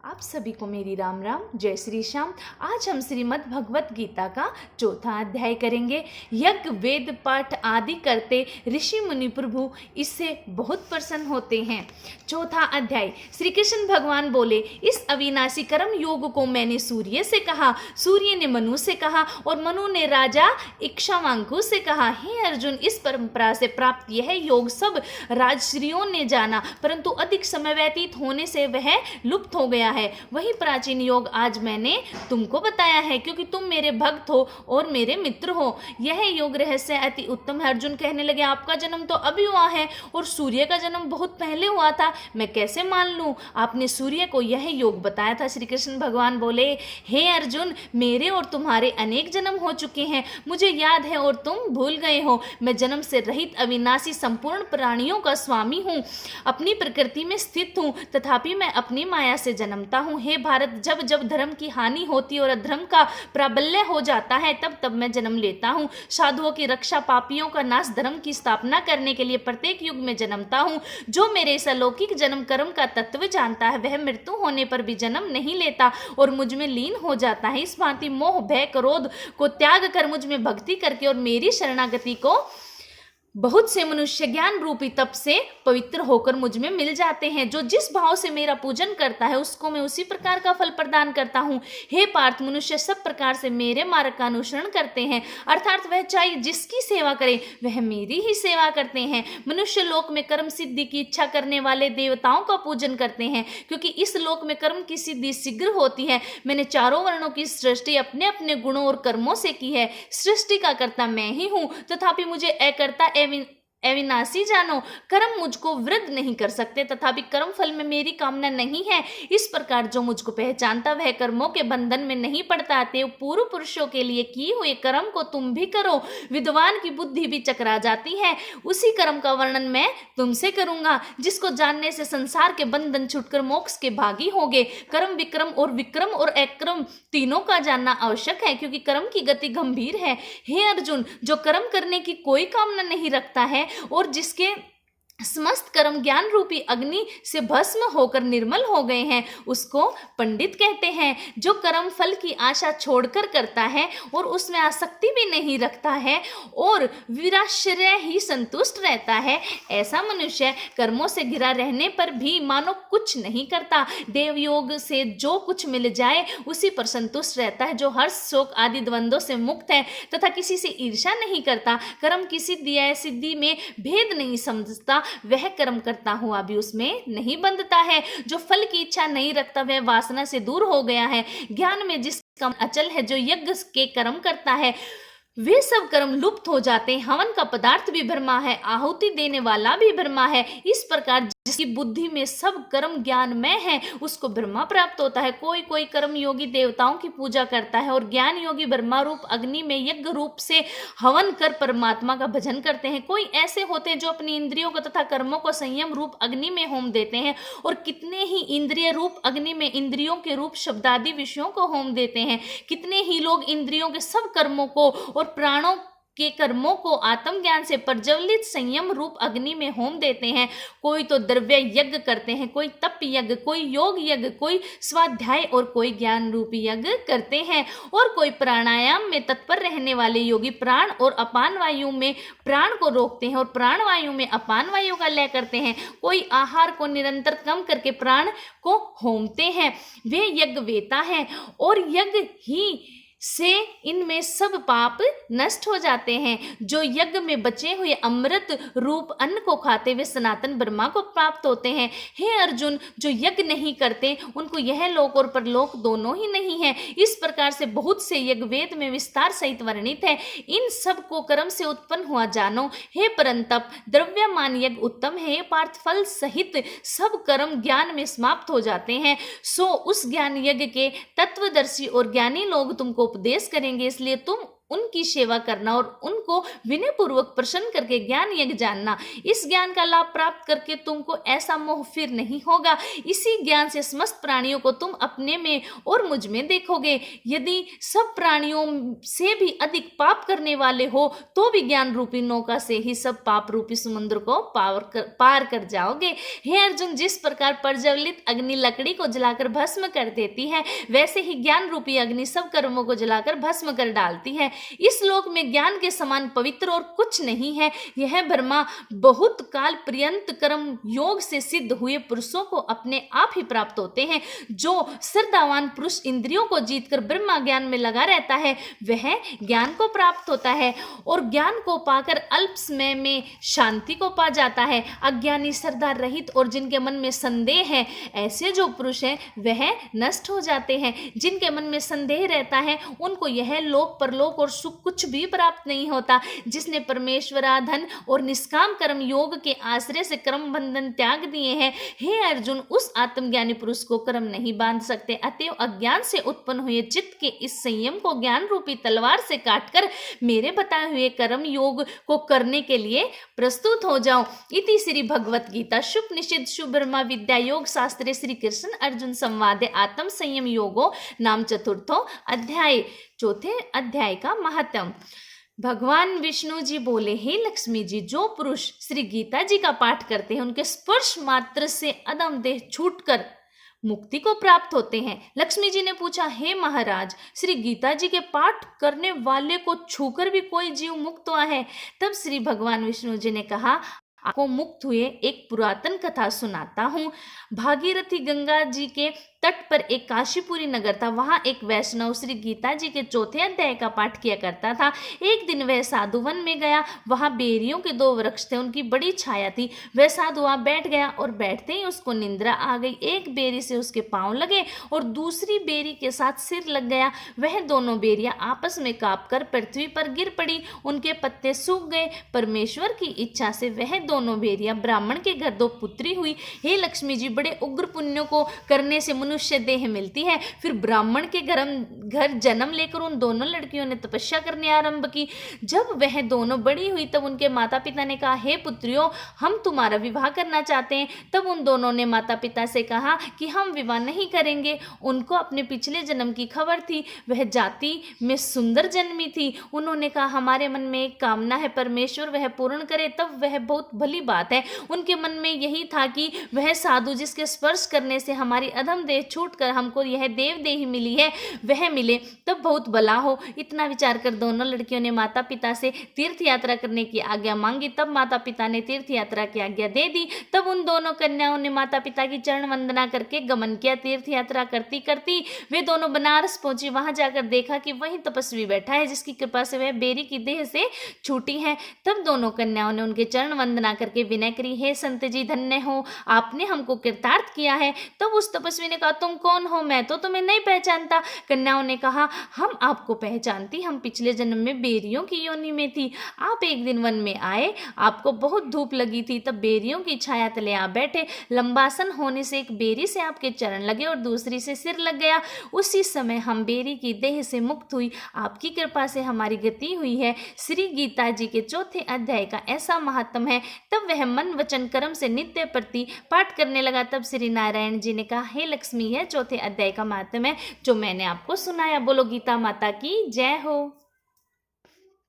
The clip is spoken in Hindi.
आप सभी को मेरी राम राम, जय श्री श्याम। आज हम श्रीमद् भगवत गीता का चौथा अध्याय करेंगे। यज्ञ वेद पाठ आदि करते ऋषि मुनि प्रभु इससे बहुत प्रसन्न होते हैं। चौथा अध्याय। श्री कृष्ण भगवान बोले, इस अविनाशी कर्म योग को मैंने सूर्य से कहा, सूर्य ने मनु से कहा और मनु ने राजा इक्ष्वाकु से कहा। हे अर्जुन, इस परंपरा से प्राप्त यह योग सब राजश्रियों ने जाना, परंतु अधिक समय व्यतीत होने से वह लुप्त हो गया है। वही प्राचीन योग आज मैंने तुमको बताया है, क्योंकि तुम मेरे भक्त हो और मेरे मित्र हो। यह योग रहस्य अति उत्तम है। अर्जुन कहने लगे, आपका जन्म तो अभी हुआ है और सूर्य का जन्म बहुत पहले हुआ था, मैं कैसे मान लूं? आपने सूर्य को यह योग बताया था। श्री कृष्ण भगवान बोले, हे अर्जुन, मेरे और तुम्हारे अनेक जन्म हो चुके हैं, मुझे याद है और तुम भूल गए हो। मैं जन्म से रहित अविनाशी संपूर्ण प्राणियों का स्वामी हूँ, अपनी प्रकृति में स्थित हूँ, तथापि मैं अपनी माया से जन्मता हूँ। हे भारत, जब जब धर्म की हानि होती और अधर्म का प्राबल्य हो जाता है, तब तब मैं जन्म लेता हूँ। साधुओं की रक्षा, पापियों का नाश, धर्म की स्थापना करने के लिए प्रत्येक युग में जन्मता हूँ। जो मेरे इस अलौकिक जन्म कर्म का तत्व जानता है, वह मृत्यु होने पर भी जन्म नहीं लेता और मुझ में लीन हो जाता है। इस भांति मोह भय क्रोध को त्याग कर मुझ में भक्ति करके और मेरी शरणागति को बहुत से मनुष्य ज्ञान रूपी तप से पवित्र होकर मुझ में मिल जाते हैं। जो जिस भाव से मेरा पूजन करता है, उसको मैं उसी प्रकार का फल प्रदान करता हूँ। हे पार्थ, मनुष्य सब प्रकार से मेरे मार्ग का अनुसरण करते हैं, अर्थात वह चाहे जिसकी सेवा करे वह मेरी ही सेवा करते हैं। मनुष्य लोक में कर्म सिद्धि की इच्छा करने वाले देवताओं का पूजन करते हैं, क्योंकि इस लोक में कर्म की सिद्धि शीघ्र होती है। मैंने चारों वर्णों की सृष्टि अपने अपने गुणों और कर्मों से की है। सृष्टि का कर्ता मैं ही हूँ, तथापि मुझे अकर्ता अविनाशी जानो। कर्म मुझको वृद्ध नहीं कर सकते, तथापि कर्म फल में मेरी कामना नहीं है। इस प्रकार जो मुझको पहचानता वह कर्मों के बंधन में नहीं पड़ता। अतएव पूर्व पुरुषों के लिए किए हुए कर्म को तुम भी करो। विद्वान की बुद्धि भी चकरा जाती है। उसी कर्म का वर्णन मैं तुमसे करूंगा, जिसको जानने से संसार के बंधन छूटकर मोक्ष के भागी होगे। कर्म विक्रम और अक्रम तीनों का जानना आवश्यक है, क्योंकि कर्म की गति गंभीर है। हे अर्जुन, जो कर्म करने की कोई कामना नहीं रखता है और जिसके समस्त कर्म ज्ञान रूपी अग्नि से भस्म होकर निर्मल हो गए हैं, उसको पंडित कहते हैं। जो कर्म फल की आशा छोड़कर करता है और उसमें आसक्ति भी नहीं रखता है और विराश्रय ही संतुष्ट रहता है, ऐसा मनुष्य कर्मों से घिरा रहने पर भी मानो कुछ नहीं करता। देवयोग से जो कुछ मिल जाए उसी पर संतुष्ट रहता है, जो हर्ष शोक आदि द्वंद्वों से मुक्त है तथा किसी से ईर्ष्या नहीं करता। कर्म की सिद्धि या सिद्धि में भेद नहीं समझता, वह कर्म करता हुआ भी उसमें नहीं बंधता है। जो फल की इच्छा नहीं रखता वह वासना से दूर हो गया है। ज्ञान में जिसका अचल है, जो यज्ञ के कर्म करता है, वे सब कर्म लुप्त हो जाते हैं। हवन का पदार्थ भी ब्रह्मा है, आहुति देने वाला भी ब्रह्मा है। इस प्रकार जिसकी बुद्धि में सब कर्म ज्ञानमय है, उसको ब्रह्मा प्राप्त होता है। कोई कोई कर्म योगी देवताओं की पूजा करता है और ज्ञान योगी ब्रह्मा रूप अग्नि में यज्ञ रूप से हवन कर परमात्मा का भजन करते हैं। कोई ऐसे होते हैं जो अपनी इंद्रियों को तथा कर्मों को संयम रूप अग्नि में होम देते हैं, और कितने ही इंद्रिय रूप अग्नि में इंद्रियों के रूप शब्दादि विषयों को होम देते हैं। कितने ही लोग इंद्रियों के सब कर्मों को और प्राणों के कर्मों को आत्मज्ञान से प्रज्वलित संयम रूप अग्नि में होम देते हैं। कोई तो द्रव्य यज्ञ करते हैं, कोई तप यज्ञ, कोई योग यज्ञ, कोई स्वाध्याय और कोई ज्ञान रूपी यज्ञ करते हैं, और कोई प्राणायाम में तत्पर रहने वाले योगी प्राण और अपान वायु में प्राण को रोकते हैं और प्राण वायु में अपान वायु का लय करते हैं। कोई आहार को निरंतर कम करके प्राण को होमते हैं, वे यज्ञ वेता है, और यज्ञ ही से इनमें सब पाप नष्ट हो जाते हैं। जो यज्ञ में बचे हुए अमृत रूप अन्न को खाते वे सनातन ब्रह्मा को प्राप्त होते हैं। हे अर्जुन, जो यज्ञ नहीं करते उनको यह लोक और परलोक दोनों ही नहीं है। इस प्रकार से बहुत से यज्ञ वेद में विस्तार सहित वर्णित है। इन सब को कर्म से उत्पन्न हुआ जानो। हे परंतप, द्रव्यमान यज्ञ उत्तम है। पार्थ, फल सहित सब कर्म ज्ञान में समाप्त हो जाते हैं। सो उस ज्ञान यज्ञ के तत्वदर्शी और ज्ञानी लोग तुमको उपदेश करेंगे, इसलिए तुम उनकी सेवा करना और उनको विनय पूर्वक प्रसन्न करके ज्ञान यज्ञ जानना। इस ज्ञान का लाभ प्राप्त करके तुमको ऐसा मोह फिर नहीं होगा। इसी ज्ञान से समस्त प्राणियों को तुम अपने में और मुझ में देखोगे। यदि सब प्राणियों से भी अधिक पाप करने वाले हो तो भी ज्ञान रूपी नौका से ही सब पाप रूपी समुद्र को पार कर जाओगे। हे अर्जुन, जिस प्रकार प्रज्वलित अग्नि लकड़ी को जलाकर भस्म कर देती है, वैसे ही ज्ञान रूपी अग्नि सब कर्मों को जलाकर भस्म कर डालती है। इस लोक में ज्ञान के समान पवित्र और कुछ नहीं है। यह ब्रह्मा बहुत काल पर्यंत कर्म योग से सिद्ध हुए पुरुषों को अपने आप ही प्राप्त होते हैं। जो श्रद्धावान पुरुष इंद्रियों को जीतकर ब्रह्मा ज्ञान में लगा रहता है, वह ज्ञान को प्राप्त होता है और ज्ञान को पाकर अल्प समय में शांति को पा जाता है। अज्ञानी, श्रद्धा रहित और जिनके मन में संदेह है, ऐसे जो पुरुष हैं वह नष्ट हो जाते हैं। जिनके मन में संदेह रहता है उनको यह लोक परलोक और सुख कुछ भी प्राप्त नहीं होता। जिसने परमेश्वराधन और निष्काम कर्म योग के आश्रय से कर्म बंधन त्याग दिए हैं, हे अर्जुन, उस आत्मज्ञानी पुरुष को कर्म नहीं बांध सकते। अतएव अज्ञान से उत्पन्न हुए चित्त के इस संयम को ज्ञान रूपी तलवार से काटकर मेरे बताए हुए कर्म योग को करने के लिए प्रस्तुत हो जाओ। इति श्री भगवत गीता शुभ ब्रह्मा विद्या योग शास्त्रे श्री कृष्ण अर्जुन संवादे आत्म संयम योगो नाम चतुर्थो अध्याय। चौथे अध्याय का महात्म। भगवान विष्णु जी बोले, हे लक्ष्मी जी, जो पुरुष श्री गीता जी का पाठ करते हैं उनके स्पर्श मात्र से अदम देह छूटकर मुक्ति को प्राप्त होते हैं। लक्ष्मी जी ने पूछा, हे महाराज, श्री गीता जी के पाठ करने वाले को छूकर भी कोई जीव मुक्त हुआ है? तब श्री भगवान विष्णु जी ने कहा, आपको मुक्त हुए एक पुरातन कथा सुनाता हूँ। भागीरथी गंगा जी के तट पर एक काशीपुरी नगर था। वहां एक वैष्णव श्री गीता जी के चौथे अध्याय का पाठ किया करता था। एक दिन वह साधु वन में गया। वहां बेरियों के 2 वृक्ष थे, उनकी बड़ी छाया थी। वह साधु वहां बैठ गया और बैठते ही उसको निंद्रा आ गई। एक बेरी से उसके पांव लगे और दूसरी बेरी के साथ सिर लग गया। वह दोनों बेरियां आपस में कांपकर पृथ्वी पर गिर पड़ी। उनके पत्ते सूख गए। परमेश्वर की इच्छा से वह दोनों बेरियां ब्राह्मण के घर 2 पुत्री हुई। हे लक्ष्मी जी, बड़े उग्र पुण्यों को करने से मनुष्य देह मिलती है। फिर ब्राह्मण के घर जन्म लेकर उन दोनों लड़कियों ने तपस्या करने आरंभ की। जब वह दोनों बड़ी हुई तब उनके माता पिता ने कहा, हे पुत्रियों, हम तुम्हारा विवाह करना चाहते हैं। तब उन दोनों ने माता पिता से कहा कि हम विवाह नहीं करेंगे। उनको अपने पिछले जन्म की खबर थी। वह जाति में सुंदर जन्मी थी। उन्होंने कहा, हमारे मन में एक कामना है, परमेश्वर वह पूर्ण करे तब वह बहुत भली बात है। उनके मन में यही था कि वह साधु जिसके स्पर्श करने से हमारी अधम देह छूटकर हमको यह देव देही मिली है, वह मिले तब बहुत भला हो। इतना विचार कर दोनों लड़कियों ने माता पिता से तीर्थ यात्रा करने की आज्ञा मांगी। तब माता पिता ने तीर्थ यात्रा की आज्ञा दे दी। तब उन दोनों कन्याओं ने माता पिता की चरण वंदना करके गमन किया। तीर्थ यात्रा करती करती वे दोनों बनारस पहुंची। वहां जाकर देखा कि वही तपस्वी बैठा है जिसकी कृपा से वह बेरी की देह से छूटी है। तब दोनों कन्याओं ने उनके चरण वंदना करके विनय करी, हे संत जी, धन्य हो, आपने हमको कृतार्थ किया है। तब उस तपस्वी ने कहा, तुम कौन हो? मैं तो तुम्हें नहीं पहचानता। कन्याओं ने कहा, हम आपको पहचानती, हम पिछले जन्म में बेरियों की योनि में थी। आप एक दिन वन में आए, आपको बहुत धूप लगी थी, तब बेरियों की छाया तले आप बैठे। लंबासन होने से एक बेरी से आपके चरण लगे और दूसरी से सिर लग गया। उसी समय हम बेरी की देह से मुक्त हुई। आपकी कृपा से हमारी गति हुई है। श्री गीता जी के चौथे अध्याय का ऐसा महात्म है। तब वह मन वचन कर्म से नित्य प्रति पाठ करने लगा। तब श्री नारायण जी ने कहा, हे लक्ष्मी, यह चौथे अध्याय का महात्म है जो मैंने आपको सुनाया। बोलो गीता माता की जय हो।